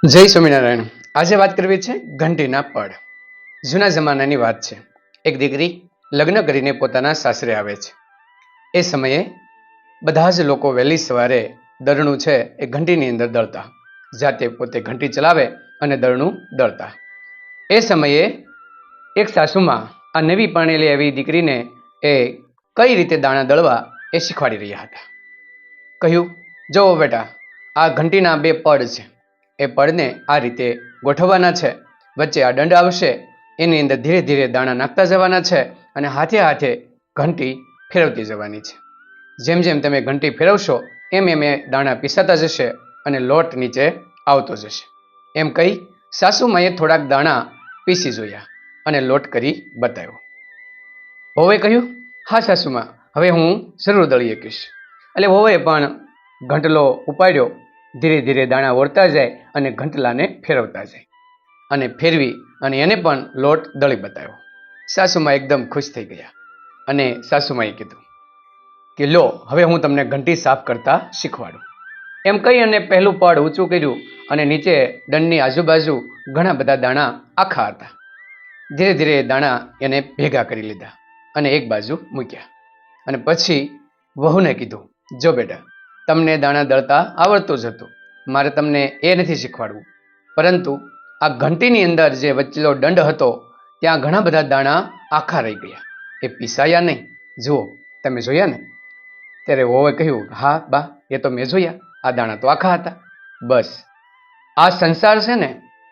જય સ્વામિનારાયણ। આજે વાત કરવી છે ઘંટીના પડ। જૂના જમાનાની વાત છે। એક દીકરી લગ્ન કરીને પોતાના સાસરે આવે છે। એ સમયે બધા જ લોકો વહેલી સવારે દરણું છે એ ઘંટીની અંદર દળતા, જાતે પોતે ઘંટી ચલાવે અને દરણું દળતા। એ સમયે એક સાસુમાં આ નવી પરણેલી એવી દીકરીને એ કઈ રીતે દાણા દળવા એ શીખવાડી રહ્યા હતા। કહ્યું, જુઓ બેટા, આ ઘંટીના બે પડ છે, એ પડને આ રીતે ગોઠવવાના છે, વચ્ચે આ દંડ આવશે, એની અંદર ધીરે ધીરે દાણા નાખતા જવાના છે અને હાથે હાથે ઘંટી ફેરવતી જવાની છે। જેમ જેમ તમે ઘંટી ફેરવશો એમ એમ એ દાણા પીસાતા જશે અને લોટ નીચે આવતો જશે। એમ કહી સાસુમાએ થોડાક દાણા પીસી જોયા અને લોટ કરી બતાવ્યો। વહુએ કહ્યું, હા સાસુમા, હવે હું જરૂર દળી શકીશ। એટલે વહુએ પણ ઘંટલો ઉપાડ્યો, ધીરે ધીરે દાણા ઓળતા જાય અને ઘંટલાને ફેરવતા જાય અને ફેરવી અને એને પણ લોટ દળી બતાવ્યો। સાસુમા એકદમ ખુશ થઈ ગયા અને સાસુમાએ કીધું કે લો, હવે હું તમને ઘંટી સાફ કરતા શીખવાડું। એમ કહી અને પહેલું પડ ઊંચું કર્યું અને નીચે દંડની આજુબાજુ ઘણા બધા દાણા આખા હતા। ધીરે ધીરે દાણા એને ભેગા કરી લીધા અને એક બાજુ મૂક્યા અને પછી વહુને કીધું, જો બેટા, તમને દાણા દળતા આવડતું જ હતું, મારે તમને એ નથી શીખવાડવું, પરંતુ આ ઘંટીની અંદર જે વચ્ચેલો દંડ હતો ત્યાં ઘણા બધા દાણા આખા રહી ગયા, એ પીસાયા નહીં। જુઓ, તમે જોયા ને? ત્યારે વહુએ કહ્યું, હા બા, એ તો મેં જોયા, આ દાણા તો આખા હતા। બસ આ સંસાર છે ને,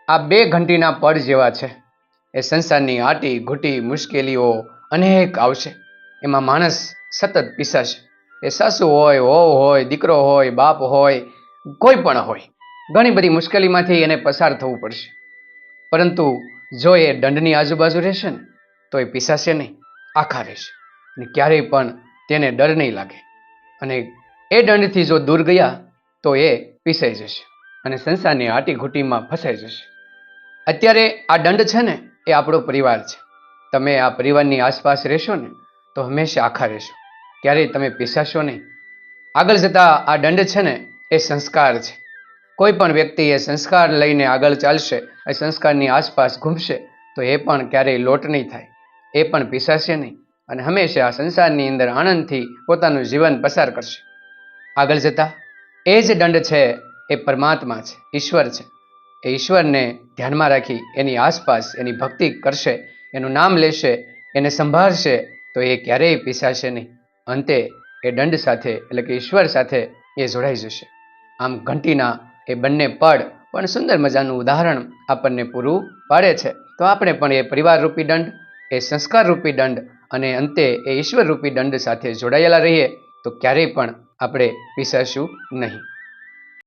આ બે ઘંટીના પડ જેવા છે। એ સંસારની આટી ઘૂટી મુશ્કેલીઓ અનેક આવશે, એમાં માણસ સતત પીસાશે। એ સાસુ હોય, વહુ હોય, દીકરો હોય, બાપ હોય, કોઈ પણ હોય, ઘણી બધી મુશ્કેલીમાંથી એને પસાર થવું પડશે। પરંતુ જો એ દંડની આજુબાજુ રહેશે ને તો એ પીસાશે નહીં, આખા રહેશે અને ક્યારેય પણ તેને ડર નહીં લાગે અને એ દંડથી જો દૂર ગયા તો એ પીસાઈ જશે અને સંસારની આટી ઘૂટીમાં ફસાઈ જશે। અત્યારે આ દંડ છે ને એ આપણો પરિવાર છે। તમે આ પરિવારની આસપાસ રહેશો ને તો હંમેશા આખા રહેશો, ક્યારેય તમે પીસાશો નહીં। આગળ જતા આ દંડ છે ને એ સંસ્કાર છે। કોઈ પણ વ્યક્તિ એ સંસ્કાર લઈને આગળ ચાલશે, એ સંસ્કારની આસપાસ ઘૂમશે તો એ પણ ક્યારેય લોટ નહીં થાય, એ પણ પીસાશે નહીં અને હંમેશા સંસારની અંદર આનંદથી પોતાનું જીવન પસાર કરશે। આગળ જતા એ જ દંડ છે એ પરમાત્મા છે, ઈશ્વર છે। એ ઈશ્વરને ધ્યાનમાં રાખી એની આસપાસ એની ભક્તિ કરશે, એનું નામ લેશે, એને સંભાળશે તો એ ક્યારેય પીસાશે નહીં। અંતે એ દંડ સાથે એટલે કે ઈશ્વર સાથે એ જોડાઈ જશે। આમ ઘંટીના એ બંને પડ પણ સુંદર મજાનું ઉદાહરણ આપણને પૂરું પાડે છે। તો આપણે પણ એ પરિવાર રૂપી દંડ, એ સંસ્કાર રૂપી દંડ અને અંતે એ ઈશ્વર રૂપી દંડ સાથે જોડાયેલા રહીએ તો ક્યારેય પણ આપણે પીસાશું નહીં।